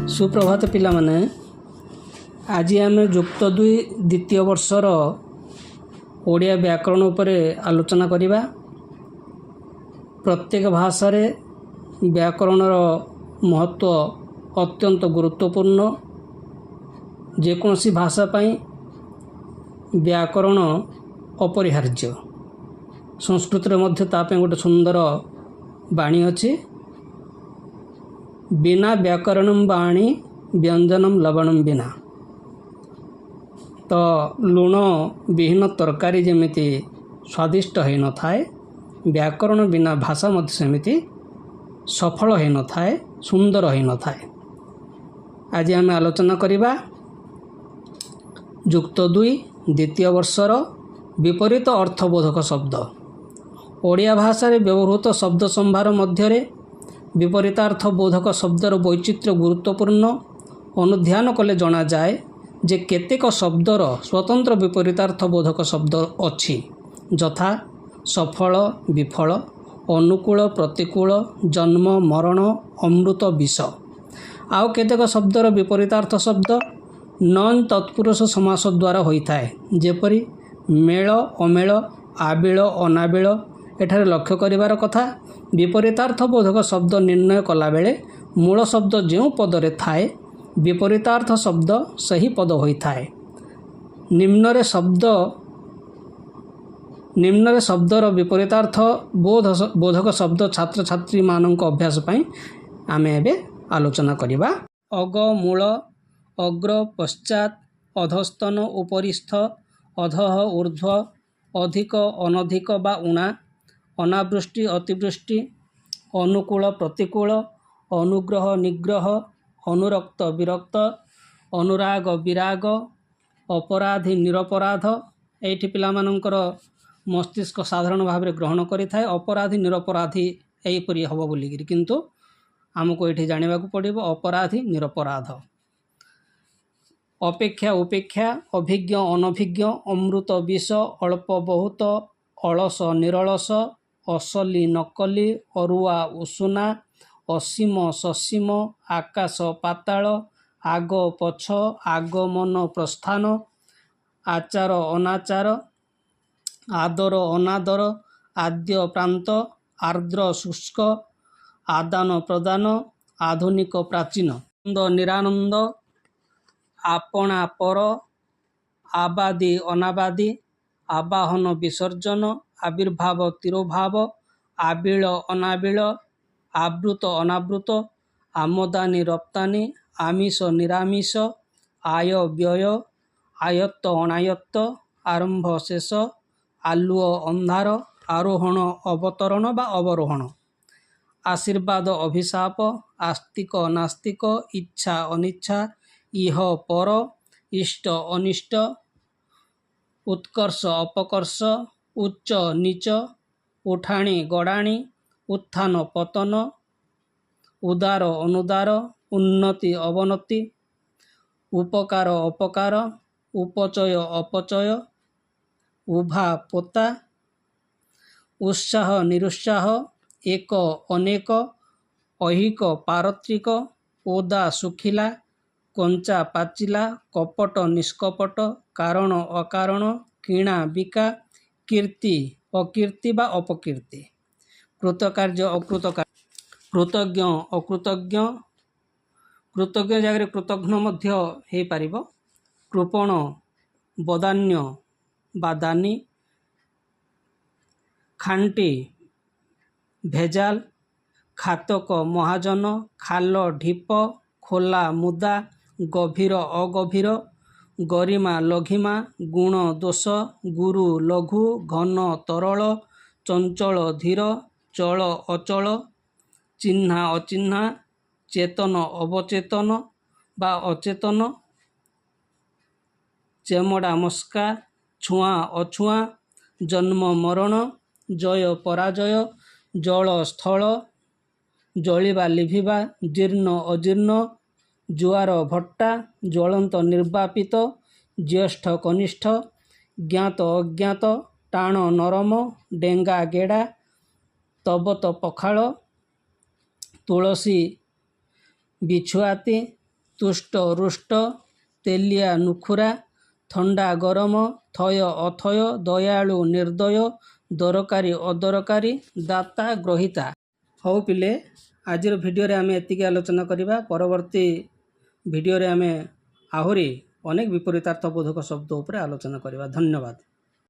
सुप्रभात पिला माने आज आम जुक्त 2 द्वितीय वर्षर ओडिया व्याकरण उपरे आलोचना करिबा। प्रत्येक भाषा रे व्याकरणर महत्व अत्यंत गुरुत्वपूर्ण। जेकोसी भाषा पाई व्याकरण अपरिहार्य। संस्कृत रे मध्य तापे गोटे सुंदर बाणी अछि, बिना व्याकरणम वाणी व्यंजनम लवणम बिना। तो लुण विहीन तरकारी जेमिति स्वादिष्ट है न थाए, व्याकरण बिना भाषा मध्य सेमिति सफल है न थाए, सुंदर है न थाए। आज आम आलोचना करिबा जुक्त 2 द्वितीय वर्षर विपरीत अर्थबोधक शब्द। ओडिया भाषा रे व्यवहृत शब्द संभार मध्य विपरीतार्थ बोधक शब्दर वैचित्र्य गुरुत्वपूर्ण। अनुध्यान कले जना जाए जे केतेक शब्दर स्वतंत्र विपरीतार्थ बोधक शब्द अछि, यथा सफल विफल, अनुकूल प्रतिकूल, जन्म मरण, अमृत विष। आउ केतेक शब्दर विपरीतार्थ शब्द नन तत्पुरुष समास द्वारा होइथाए, जेपरि मेल अमेल, आबिल अनाबिल। एठारे लक्ष्य करिवार कथा, विपरीतार्थ बोधक शब्द निर्णय कला बेले मूल शब्द जो पदरे थाए, विपरीतार्थ शब्द सही पद होइथाए। निम्नरे शब्दर विपरीतार्थ बोधक शब्द छात्र छात्री मानक अभ्यास पई आमे एबे आलोचना करिबा। अग मूल, अग्र पश्चात, अधस्तन उपरिस्थ, अधः ऊर्ध्व, अधिक अनधिक बा उणा, अनावृष्टि अतिवृष्टि, अनुकूल प्रतिकूल, अनुग्रह निग्रह, अनुरक्त विरक्त, अनुराग विराग, अपराधी निरपराध। एठी पिलामानंकर मस्तिष्क साधारण भाव में ग्रहण करि थाए अपराधी निरपराधी एहिपरि हब बोलिकिरि, किंतु आमको एठी जानिबाकू पड़िबो अपराधी निरपराध। अपेक्षा उपेक्षा, अभिज्ञ अनभिज्ञ, अमृत विष, अल्प बहुत, अलस निरलस, असली नकली, अरुआ उषुना, असीम ससीम, आकाश पाताल, आग पछ, आगमन प्रस्थान, आचार अनाचार, आदर अनादर, आद्य प्रांत, आर्द्र शुष्क, आदान प्रदान, आधुनिक प्राचीन, आनंद निरानंद, आपणा पर, आबादी अनाबादी, आबाहन विसर्जन, आविर्भाव तिरोभाव, आबिल अनाबिल, आवृत अनावृत, आमदानी रप्तानी, आमिष निरामिष, आय व्यय, आयत्त अनायत्त, आरंभ शेष, आलुओ अंधार, आरोहण अवतरण बा अवरोहण, आशीर्वाद अभिशाप, आस्तिक नास्तिक, इच्छा अनिच्छा, इह पर, इष्ट अनिष्ट, उत्कर्ष अपकर्ष, उच्च नीच, उठाणी गड़ाणी, उत्थान पतन, उदार अनुदार, उन्नति अवनति, उपकार अपकार, उपचय अपचय, उभा पोता, उत्साह निरुत्साह, एक अनेक, ऐहिक पारत्रिक, ओदा सुखिला, कंचा पाचिला, कपट निष्कपट, कारण अकारण, किणा बिका, कीर्ति अकीर्ति बा अपकीर्ति, कृतकार्य अकृतकार्य, कृतज्ञ अकृतज्ञ, कृतज्ञ जगह कृतघ्न मध्य हे पारिबो, कृपण बदान्य बा दानी, खांटी भेजाल, खातक महाजन, खाल ढीप, खोला मुदा, गभीर अगभीर, गरिमा लघिमा, गुण दोष, गुरु लघु, घन तरल, चंचल धीर, चल अचल, चिन्हा अचिन्हा, चेतन अवचेतन बा अचेतन, चेमड़ा मस्का, छुआ अछुआ, जन्म मरण, जय पराजय, जल स्थल, जलिबा लिभिबा, जीर्ण अजीर्ण, जुआर भट्टा, ज्वलंत निर्वापित, ज्येष्ठ कनिष्ठ, ज्ञात अज्ञात, टाण नरम, डेंगा गेड़ा, तबत पखाल, तुलसी बिछुआती, ତୁଷ୍ଟ ରୁଷ୍ଟ, ତେଲିଆ ନୁଖୁରା, ଥଣ୍ଡା ଗରମ, ଥୟ ଅଥୟ, ଦୟାଳୁ ନିର୍ଦ୍ଦୟ, ଦରକାରୀ ଅଦରକାରୀ, ଦାତା ଗ୍ରହିତା। ହଉ ପିଲେ, ଆଜିର ଭିଡ଼ିଓରେ ଆମେ ଏତିକି ଆଲୋଚନା କରିବା। ପରବର୍ତ୍ତୀ ଭିଡ଼ିଓରେ ଆମେ ଆହୁରି ଅନେକ ବିପରୀତାର୍ଥ ବୋଧକ ଶବ୍ଦ ଉପରେ ଆଲୋଚନା କରିବା। ଧନ୍ୟବାଦ।